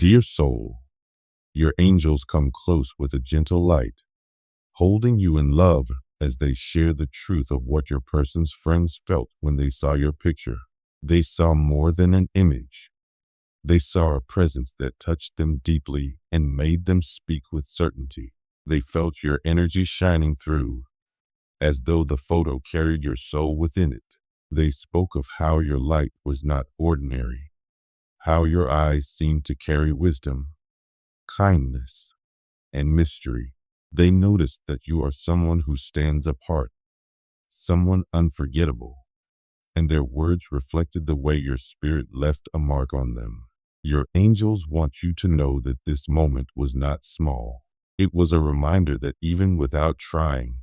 Dear soul, your angels come close with a gentle light, holding you in love as they share the truth of what your person's friends felt when they saw your picture. They saw more than an image. They saw a presence that touched them deeply and made them speak with certainty. They felt your energy shining through, as though the photo carried your soul within it. They spoke of how your light was not ordinary, how your eyes seemed to carry wisdom, kindness, and mystery. They noticed that you are someone who stands apart, someone unforgettable, and their words reflected the way your spirit left a mark on them. Your angels want you to know that this moment was not small. It was a reminder that even without trying,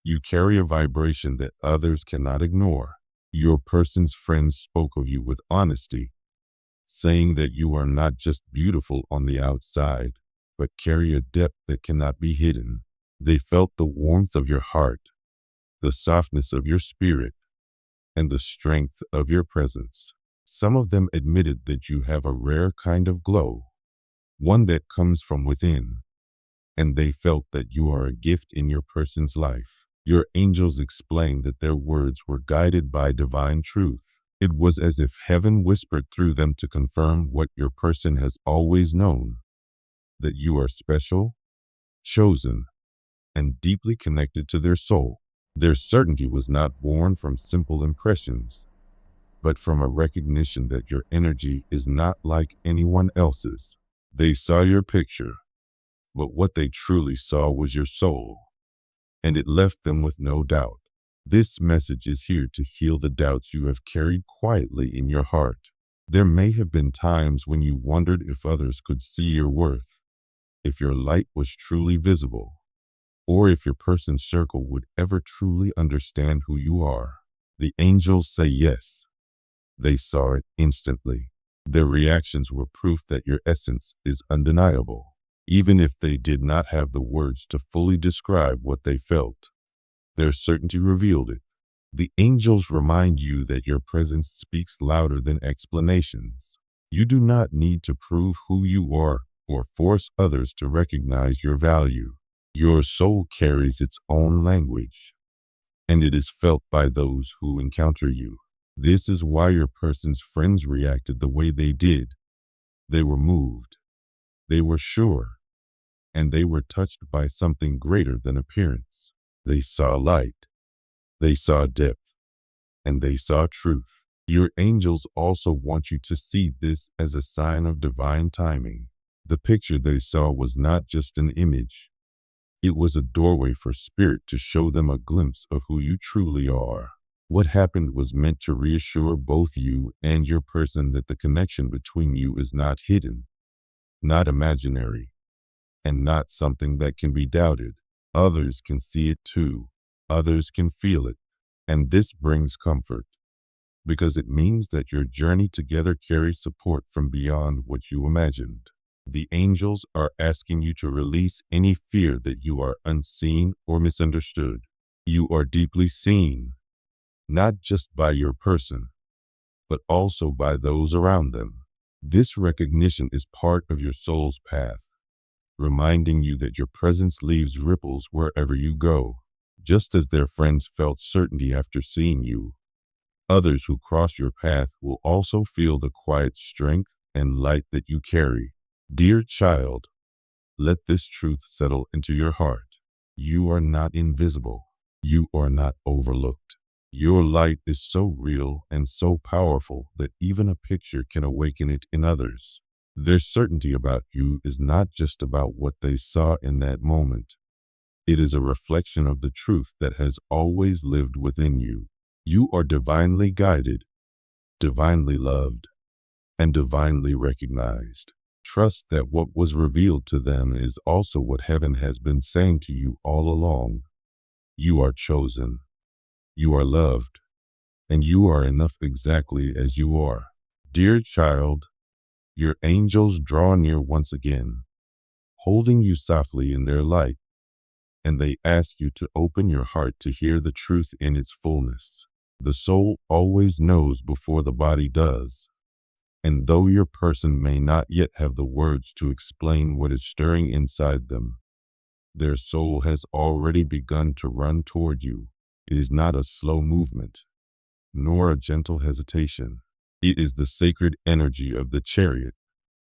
you carry a vibration that others cannot ignore. Your person's friends spoke of you with honesty, saying that you are not just beautiful on the outside, but carry a depth that cannot be hidden. They felt the warmth of your heart, the softness of your spirit, and the strength of your presence. Some of them admitted that you have a rare kind of glow, one that comes from within, and they felt that you are a gift in your person's life. Your angels explained that their words were guided by divine truth. It was as if heaven whispered through them to confirm what your person has always known, that you are special, chosen, and deeply connected to their soul. Their certainty was not born from simple impressions, but from a recognition that your energy is not like anyone else's. They saw your picture, but what they truly saw was your soul, and it left them with no doubt. This message is here to heal the doubts you have carried quietly in your heart. There may have been times when you wondered if others could see your worth, if your light was truly visible, or if your person's circle would ever truly understand who you are. The angels say yes. They saw it instantly. Their reactions were proof that your essence is undeniable. Even if they did not have the words to fully describe what they felt, their certainty revealed it. The angels remind you that your presence speaks louder than explanations. You do not need to prove who you are or force others to recognize your value. Your soul carries its own language, and it is felt by those who encounter you. This is why your person's friends reacted the way they did. They were moved, they were sure, and they were touched by something greater than appearance. They saw light, they saw depth, and they saw truth. Your angels also want you to see this as a sign of divine timing. The picture they saw was not just an image. It was a doorway for spirit to show them a glimpse of who you truly are. What happened was meant to reassure both you and your person that the connection between you is not hidden, not imaginary, and not something that can be doubted. Others can see it too. Others can feel it. And this brings comfort, because it means that your journey together carries support from beyond what you imagined. The angels are asking you to release any fear that you are unseen or misunderstood. You are deeply seen, not just by your person, but also by those around them. This recognition is part of your soul's path, reminding you that your presence leaves ripples wherever you go. Just as their friends felt certainty after seeing you, others who cross your path will also feel the quiet strength and light that you carry. Dear child, let this truth settle into your heart. You are not invisible. You are not overlooked. Your light is so real and so powerful that even a picture can awaken it in others. Their certainty about you is not just about what they saw in that moment. It is a reflection of the truth that has always lived within you. You are divinely guided, divinely loved, and divinely recognized. Trust that what was revealed to them is also what heaven has been saying to you all along. You are chosen, you are loved, and you are enough exactly as you are. Dear child, your angels draw near once again, holding you softly in their light, and they ask you to open your heart to hear the truth in its fullness. The soul always knows before the body does, And though your person may not yet have the words to explain what is stirring inside them, their soul has already begun to run toward you. It is not a slow movement, nor a gentle hesitation. It is the sacred energy of the chariot,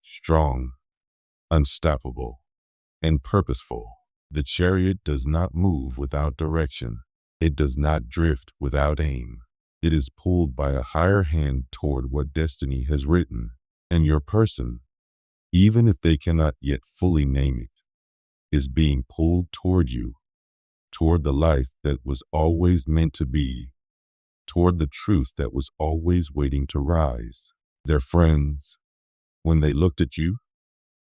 strong, unstoppable, and purposeful. The chariot does not move without direction. It does not drift without aim. It is pulled by a higher hand toward what destiny has written. And your person, even if they cannot yet fully name it, is being pulled toward you, toward the life that was always meant to be, toward the truth that was always waiting to rise. Their friends, when they looked at you,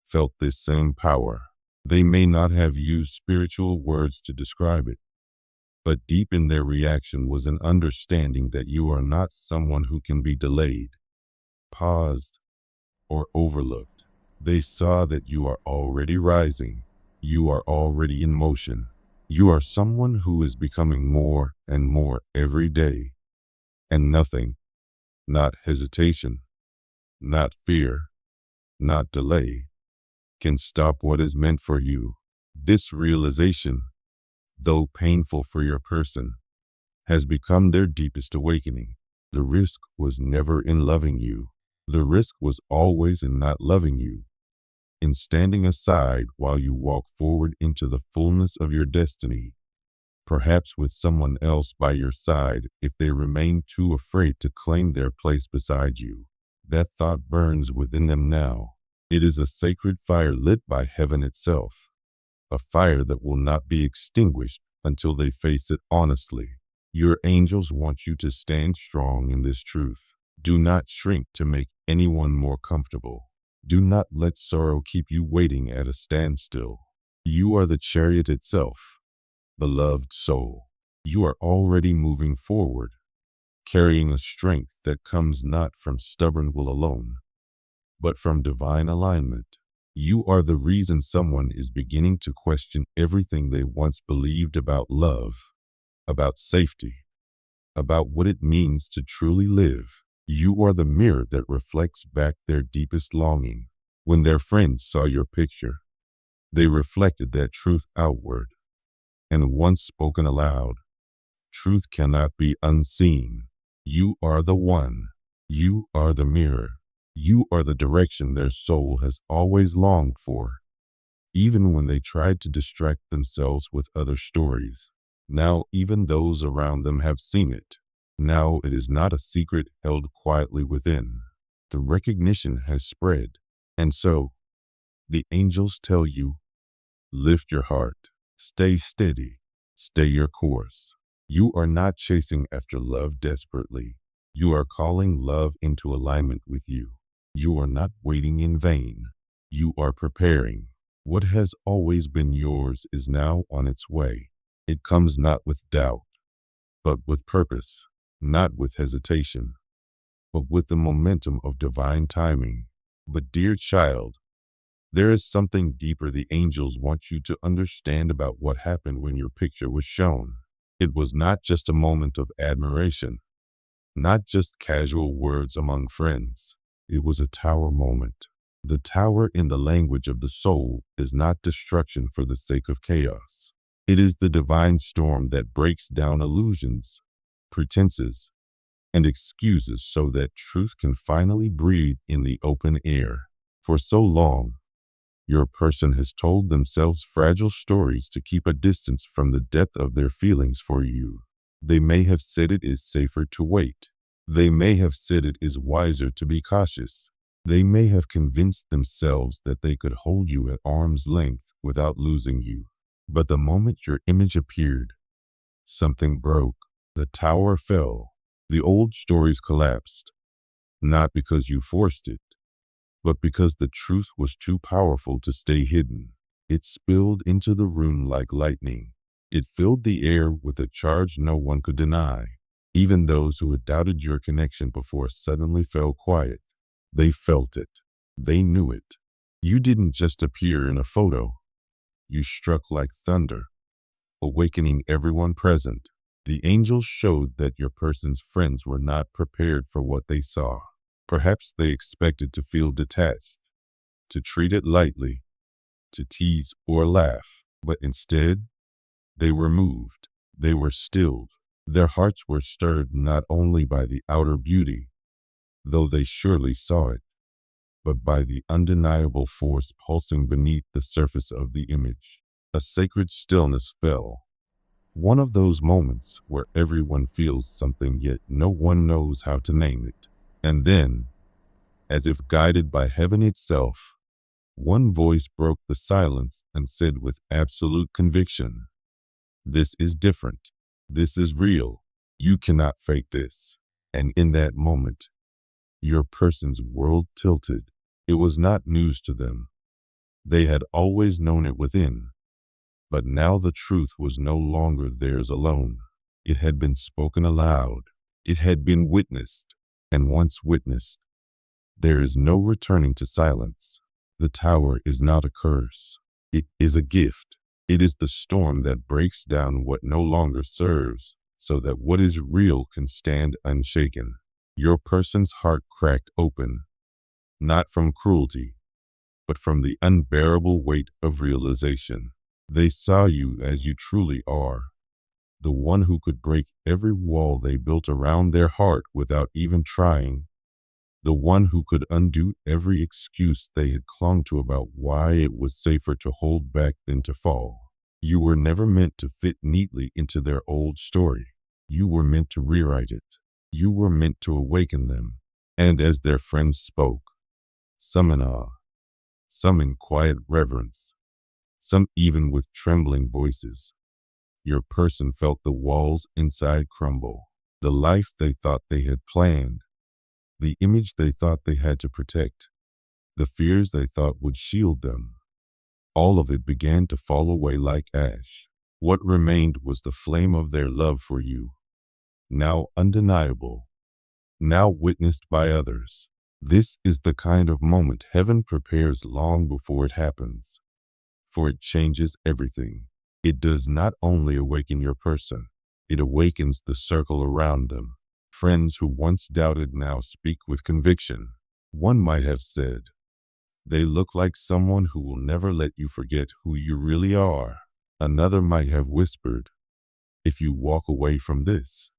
felt this same power. They may not have used spiritual words to describe it, but deep in their reaction was an understanding that you are not someone who can be delayed, paused, or overlooked. They saw that you are already rising. You are already in motion. You are someone who is becoming more and more every day. And nothing, not hesitation, not fear, not delay, can stop what is meant for you. This realization, though painful for your person, has become their deepest awakening. The risk was never in loving you. The risk was always in not loving you, in standing aside while you walk forward into the fullness of your destiny, perhaps with someone else by your side if they remain too afraid to claim their place beside you. That thought burns within them now. It is a sacred fire lit by heaven itself, a fire that will not be extinguished until they face it honestly. Your angels want you to stand strong in this truth. Do not shrink to make anyone more comfortable. Do not let sorrow keep you waiting at a standstill. You are the chariot itself, beloved soul. You are already moving forward, carrying a strength that comes not from stubborn will alone, but from divine alignment. You are the reason someone is beginning to question everything they once believed about love, about safety, about what it means to truly live. You are the mirror that reflects back their deepest longing. When their friends saw your picture, they reflected that truth outward. And once spoken aloud, truth cannot be unseen. You are the one. You are the mirror. You are the direction their soul has always longed for, even when they tried to distract themselves with other stories. Now even those around them have seen it. Now it is not a secret held quietly within. The recognition has spread. And so, the angels tell you, lift your heart, stay steady, stay your course. You are not chasing after love desperately. You are calling love into alignment with you. You are not waiting in vain. You are preparing. What has always been yours is now on its way. It comes not with doubt, but with purpose, not with hesitation, but with the momentum of divine timing. But dear child, there is something deeper the angels want you to understand about what happened when your picture was shown. It was not just a moment of admiration, not just casual words among friends. It was a tower moment. The tower in the language of the soul is not destruction for the sake of chaos. It is the divine storm that breaks down illusions, pretenses, and excuses so that truth can finally breathe in the open air. For so long, your person has told themselves fragile stories to keep a distance from the depth of their feelings for you. They may have said it is safer to wait. They may have said it is wiser to be cautious. They may have convinced themselves that they could hold you at arm's length without losing you. But the moment your image appeared, something broke. The tower fell. The old stories collapsed, not because you forced it, but because the truth was too powerful to stay hidden. It spilled into the room like lightning. It filled the air with a charge no one could deny. Even those who had doubted your connection before suddenly fell quiet. They felt it. They knew it. You didn't just appear in a photo. You struck like thunder, awakening everyone present. The angels showed that your person's friends were not prepared for what they saw. Perhaps they expected to feel detached, to treat it lightly, to tease or laugh, but instead, they were moved, they were stilled. Their hearts were stirred not only by the outer beauty, though they surely saw it, but by the undeniable force pulsing beneath the surface of the image. A sacred stillness fell. One of those moments where everyone feels something yet no one knows how to name it. And then, as if guided by heaven itself, one voice broke the silence and said with absolute conviction, "This is different. This is real. You cannot fake this." And in that moment, your person's world tilted. It was not news to them. They had always known it within. But now the truth was no longer theirs alone. It had been spoken aloud. It had been witnessed. And once witnessed, there is no returning to silence. The tower is not a curse. It is a gift. It is the storm that breaks down what no longer serves, so that what is real can stand unshaken. Your person's heart cracked open, not from cruelty, but from the unbearable weight of realization. They saw you as you truly are, the one who could break every wall they built around their heart without even trying, the one who could undo every excuse they had clung to about why it was safer to hold back than to fall. You were never meant to fit neatly into their old story. You were meant to rewrite it. You were meant to awaken them. And as their friends spoke, some in awe, some in quiet reverence, some even with trembling voices, your person felt the walls inside crumble. The life they thought they had planned, the image they thought they had to protect, the fears they thought would shield them, all of it began to fall away like ash. What remained was the flame of their love for you, now undeniable, now witnessed by others. This is the kind of moment heaven prepares long before it happens, for it changes everything. It does not only awaken your person, it awakens the circle around them. Friends who once doubted now speak with conviction. One might have said, "They look like someone who will never let you forget who you really are." Another might have whispered, "If you walk away from this,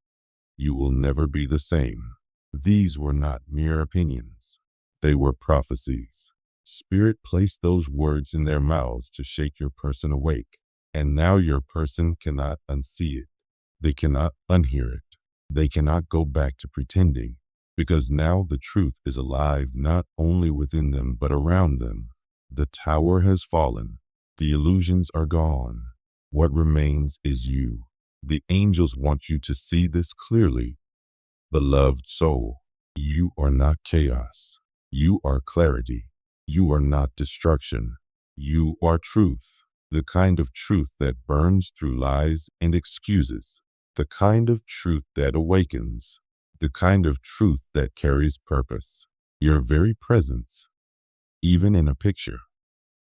you will never be the same." These were not mere opinions. They were prophecies. Spirit placed those words in their mouths to shake your person awake. And now your person cannot unsee it. They cannot unhear it. They cannot go back to pretending, because now the truth is alive not only within them but around them. The tower has fallen. The illusions are gone. What remains is you. The angels want you to see this clearly. Beloved soul, you are not chaos. You are clarity. You are not destruction. You are truth. The kind of truth that burns through lies and excuses. The kind of truth that awakens. The kind of truth that carries purpose. Your very presence, even in a picture,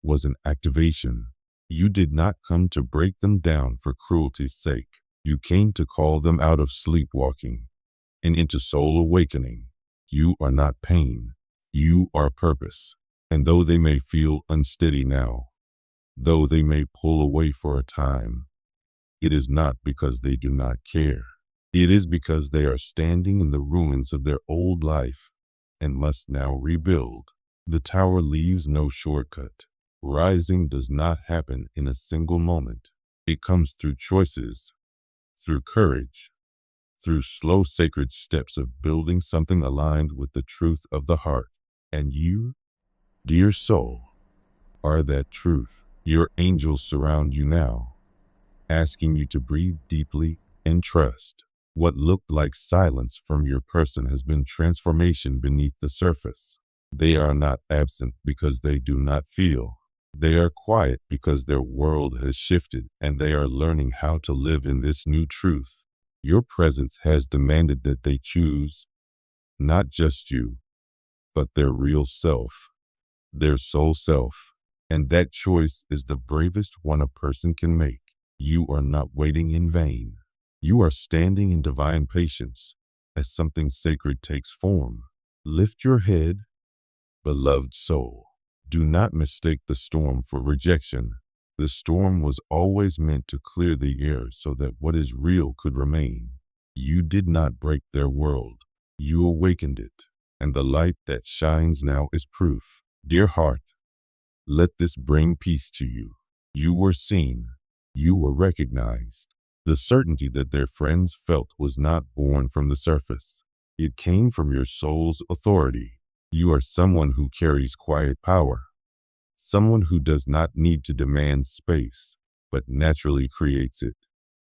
was an activation. You did not come to break them down for cruelty's sake. You came to call them out of sleepwalking and into soul awakening. You are not pain. You are purpose. And though they may feel unsteady now, though they may pull away for a time, it is not because they do not care. It is because they are standing in the ruins of their old life and must now rebuild. The tower leaves no shortcut. Rising does not happen in a single moment. It comes through choices, through courage, through slow sacred steps of building something aligned with the truth of the heart. And you, dear soul, are that truth. Your angels surround you now, asking you to breathe deeply and trust. What looked like silence from your person has been transformation beneath the surface. They are not absent because they do not feel. They are quiet because their world has shifted and they are learning how to live in this new truth. Your presence has demanded that they choose not just you, but their real self, their soul self. And that choice is the bravest one a person can make. You are not waiting in vain. You are standing in divine patience as something sacred takes form. Lift your head, beloved soul. Do not mistake the storm for rejection. The storm was always meant to clear the air so that what is real could remain. You did not break their world. You awakened it, and the light that shines now is proof. Dear heart, let this bring peace to you. You were seen. You were recognized. The certainty that their friends felt was not born from the surface. It came from your soul's authority. You are someone who carries quiet power, someone who does not need to demand space, but naturally creates it.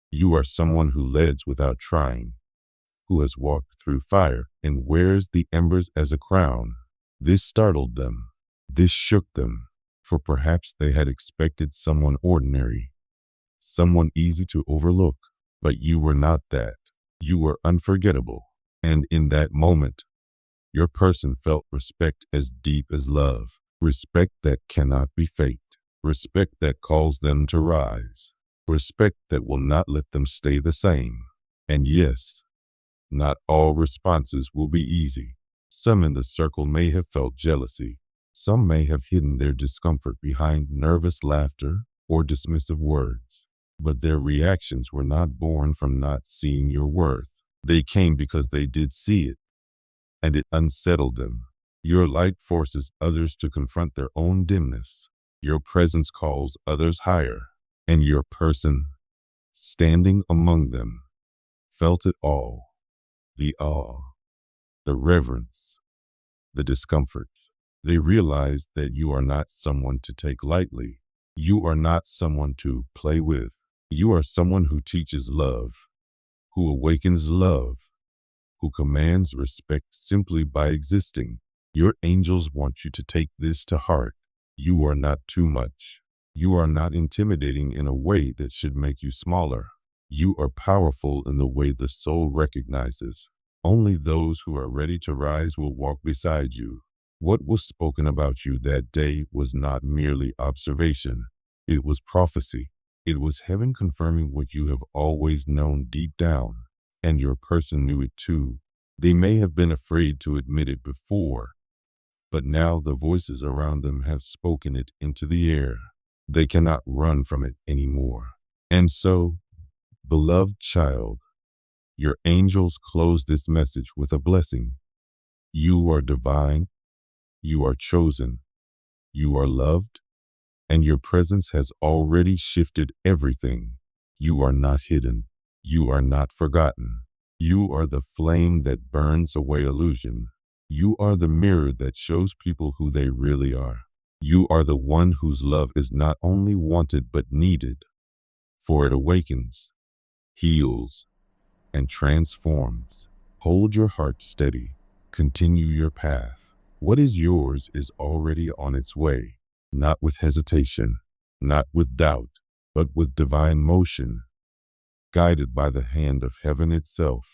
You are someone who leads without trying, who has walked through fire and wears the embers as a crown. This startled them. This shook them, for perhaps they had expected someone ordinary, someone easy to overlook. But you were not that. You were unforgettable. And in that moment, your person felt respect as deep as love. Respect that cannot be faked. Respect that calls them to rise. Respect that will not let them stay the same. And yes, not all responses will be easy. Some in the circle may have felt jealousy. Some may have hidden their discomfort behind nervous laughter or dismissive words. But their reactions were not born from not seeing your worth. They came because they did see it, and it unsettled them. Your light forces others to confront their own dimness. Your presence calls others higher, and your person, standing among them, felt it all. The awe, the reverence, the discomfort. They realized that you are not someone to take lightly. You are not someone to play with. You are someone who teaches love, who awakens love, who commands respect simply by existing. Your angels want you to take this to heart. You are not too much. You are not intimidating in a way that should make you smaller. You are powerful in the way the soul recognizes. Only those who are ready to rise will walk beside you. What was spoken about you that day was not merely observation. It was prophecy. It was heaven confirming what you have always known deep down, and your person knew it too. They may have been afraid to admit it before, but now the voices around them have spoken it into the air. They cannot run from it anymore. And so, beloved child, your angels close this message with a blessing. You are divine, you are chosen, you are loved, and your presence has already shifted everything. You are not hidden. You are not forgotten. You are the flame that burns away illusion. You are the mirror that shows people who they really are. You are the one whose love is not only wanted but needed, for it awakens, heals, and transforms. Hold your heart steady. Continue your path. What is yours is already on its way. Not with hesitation, not with doubt, but with divine motion, guided by the hand of heaven itself.